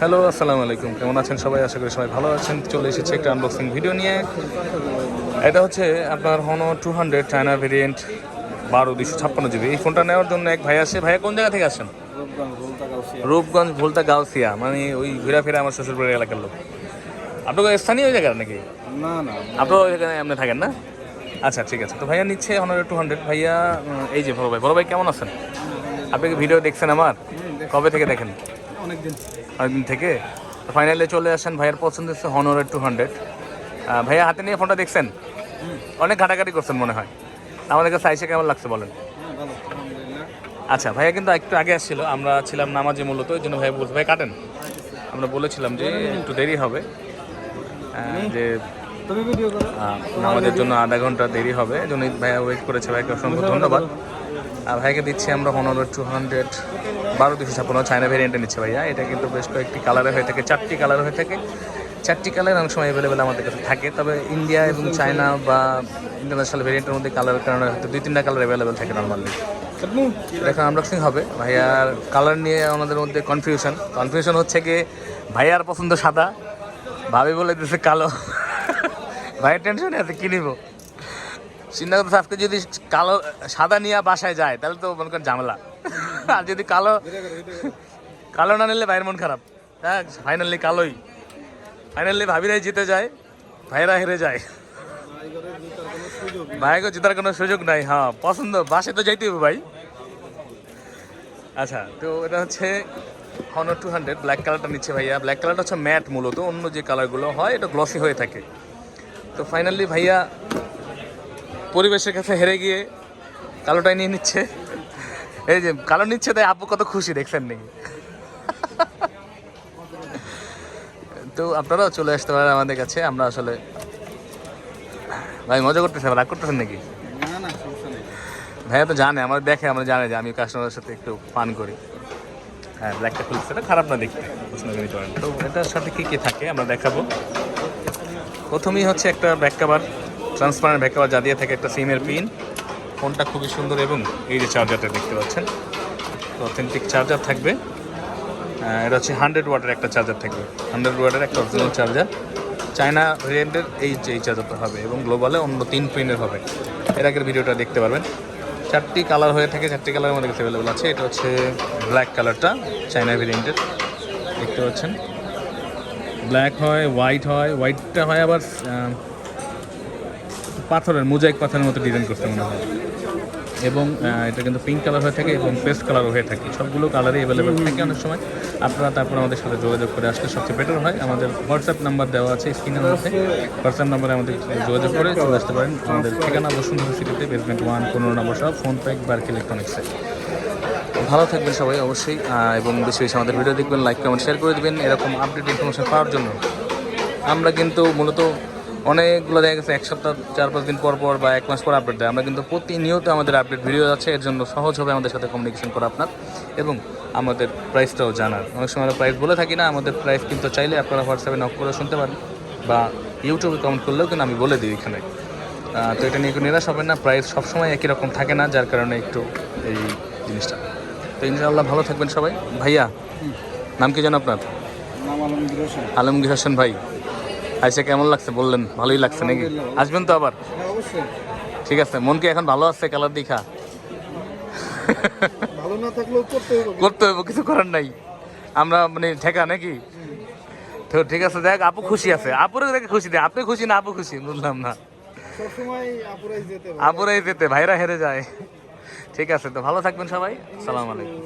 Hello, আসসালামু আলাইকুম। কেমন আছেন সবাই? আশা করি সবাই ভালো আছেন। চলে এসেছি একটা আনবক্সিং ভিডিও নিয়ে। এটা হচ্ছে আপনার Honor 200 চায়না ভেরিয়েন্ট 12 256 GB। এই ফোনটা নেওয়ার জন্য এক ভাই আসে। ভাইয়া কোন জায়গা থেকে আসেন? রূপগঞ্জ ভুলতা গাউসিয়া, মানে ওই ঘোরাফেরা আমার শ্বশুরবাড়ির এলাকার লোক। আপনার স্থানীয় ওই জায়গার নাকি? না না, আপনার ওই জায়গায় আপনি থাকেন না? আচ্ছা, ঠিক আছে। তো ভাইয়া নিচ্ছে Honor 200। ভাইয়া এই যে বড় ভাই কেমন আছেন? আপনি কি ভিডিও দেখছেন আমার? কবে থেকে দেখেন? অনেকদিন থেকে। তো ফাইনালি চলে আসেন। ভাইয়ের পছন্দ হচ্ছে Honor 200। ভাইয়া হাতে নিয়ে ফোনটা দেখছেন? অনেক ঘাটাঘাটি করছেন মনে হয়। আমাদের কাছে আইসে কেমন লাগছে বলেন? আচ্ছা, ভাইয়া কিন্তু একটু আগে আসছিল, আমরা ছিলাম নামাজে মূলত, ওই জন্য ভাইয়া বলছে ভাই কাটেন। আমরা বলেছিলাম যে একটু দেরি হবে, যে আমাদের জন্য আধা ঘন্টা দেরি হবে, এই জন্য ভাইয়া ওয়েট করেছে। ভাইকে অসংখ্য ধন্যবাদ। আর ভাইকে দিচ্ছি আমরা Honor 200 12 256 চায়না ভেরিয়েন্টে নিচ্ছে ভাইয়া। এটা কিন্তু বেশ কয়েকটি কালারে হয়ে থাকে, 4টি কালার হয়ে থাকে। 4টি কালার অনেক সময় অ্যাভেলেবেল আমাদের কাছে থাকে, তবে ইন্ডিয়া এবং চায়না বা ইন্টারন্যাশনাল ভেরিয়েন্টের মধ্যে কালারের কারণে হয়তো 2-3টা কালার অ্যাভেলেবেল থাকে নর্মালি। এখন আনবক্সিং হবে। ভাইয়ার কালার নিয়ে আমাদের মধ্যে কনফিউশন হচ্ছে কি, ভাইয়ার পছন্দ সাদা, ভাবি বলে দিচ্ছে কালো। ভাইয়ের টেনশনে আছে কি নিব। চিন্তা করতে আজকে যদি কালো সাদা নিয়ে বাসায় যায় তাহলে তো মনে করেন ঝামেলা। আর যদি কালো না নিলে ভাইয়ের মন খারাপ। হ্যাঁ, ফাইনালি ভাবিরাই জিতে যায়, ভাইয়েরা হেরে যায়। ভাইকে জেতার কোনো সুযোগ নাই। হ্যাঁ, পছন্দ বাসে তো যাইতে হবে ভাই। আচ্ছা, তো এটা হচ্ছে Honor 200 ব্ল্যাক কালারটা নিচ্ছে ভাইয়া। ব্ল্যাক কালারটা হচ্ছে ম্যাট, মূলত অন্য যে কালারগুলো হয় এটা গ্লসি হয়ে থাকে। তো ফাইনালি ভাইয়া পরিবেশের কাছে হেরে গিয়ে কালোটাই নিয়ে নিচ্ছে। এই যে কালো নিচ্ছে, তাই আপু কত খুশি দেখছেন নাকি? তো আপনারাও চলে আসতে পারেন আমাদের কাছে। আমরা আসলে ভাই মজা করতেছি, রাগ করতেছেন নাকি? ভাইয়া তো জানে, আমার দেখে, আমরা জানে যে আমি কাস্টমারের সাথে একটু ফান করি। হ্যাঁ, ব্ল্যাকটা খুলছে, এটা খারাপ না দেখতে, নিতে পারেন। তো এটার সাথে কী কী থাকে আমরা দেখাবো। প্রথমেই হচ্ছে একটা back cover, transparent back cover, যা দিয়ে থাকে একটা সিমের পিন। ফোনটা খুবই সুন্দর, এবং এই যে চার্জারটা দেখতে পাচ্ছেন, অথেন্টিক চার্জার থাকবে। এটা হচ্ছে 100 ওয়াটের একটা চার্জার থাকবে, 100 ওয়াটের একটা অরিজিনাল চার্জার। চায়না ভেরিয়েন্টের এই চার্জারটা হবে, এবং গ্লোবালে অন্য 3 পিনের হবে। এর আগের ভিডিওটা দেখতে পারবেন। 4টি কালার হয়ে থাকে, 4টি কালার আমাদের কাছে অ্যাভেলেবল আছে। এটা হচ্ছে ব্ল্যাক কালারটা, চায়না ভেরিয়েন্টের, দেখতে পাচ্ছেন। ব্ল্যাক হয়, হোয়াইটটা হয় আবার পাথরের, মোজাইক পাথরের মতো ডিজাইন করতে মনে হয়। এবং এটা কিন্তু পিঙ্ক কালার হয়ে থাকে এবং পেস্ট কালারও হয়ে থাকে। সবগুলো কালারই অ্যাভেলেবেল থাকে অনেক সময়। আপনারা তারপর আমাদের সাথে যোগাযোগ করে আসলে সবচেয়ে বেটার হয়। আমাদের হোয়াটসঅ্যাপ নাম্বার দেওয়া আছে স্ক্রিনের মধ্যে। হোয়াটসঅ্যাপ নাম্বারে আমাদের যোগাযোগ করে চলে আসতে পারেন। আমাদের ঠিকানা বসুন্ধরা সিটিতে, বেসমেন্ট 1, 15 নম্বর শপ, ফোনপে, বার্কি ইলেকট্রনিক্সে। ভালো থাকবেন সবাই অবশ্যই, এবং বেশি বেশি আমাদের ভিডিও দেখবেন, লাইক কমেন্ট শেয়ার করে দেবেন। এরকম আপডেট ইনফরমেশন পাওয়ার জন্য আমরা কিন্তু মূলত অনেকগুলো দেখা গেছে 1 সপ্তাহ 4-5 দিন পর বা 1 মাস পর আপডেট দেয়। আমরা কিন্তু প্রতিনিয়ত আমাদের আপডেট ভিডিও আছে, এর জন্য সহজ হবে আমাদের সাথে কমিউনিকেশন করা আপনার, এবং আমাদের প্রাইসটাও জানার। অনেক সময় আমরা প্রাইস বলে থাকি না, আমাদের প্রাইস কিন্তু চাইলে আপনারা হোয়াটসঅ্যাপে নক করে শুনতে পারেন, বা ইউটিউবে কমেন্ট করলেও কিন্তু আমি বলে দিই এখানে। তো এটা নিয়ে একটু নিরাশ হবেন না, প্রাইস সবসময় একই রকম থাকে না, যার কারণে একটু এই জিনিসটা। তো ইনশাআল্লাহ ভালো থাকবেন সবাই। ভাইয়া নাম কি যেন আপনার? আলমগীর হোসেন ভাই। আইসা কেমন লাগছে বললেন? ভালোই লাগছে নাকি? আসবেন তো আবার? ঠিক আছে। মন কি এখন ভালো আছে কালার দেখা? করতে হইব, কিছু করার নাই, আমরা মানে ঠেকা নাকি। তো ঠিক আছে, দেখ আপু খুশি আছে, আপুরে দেখে খুশি দেয়। আপনি খুশি না আপু খুশি? বুঝলাম না। আপুরাই যেতে, ভাইরা হেরে যায়। ঠিক আছে, তো ভালো থাকবেন সবাই। আসসালামু আলাইকুম।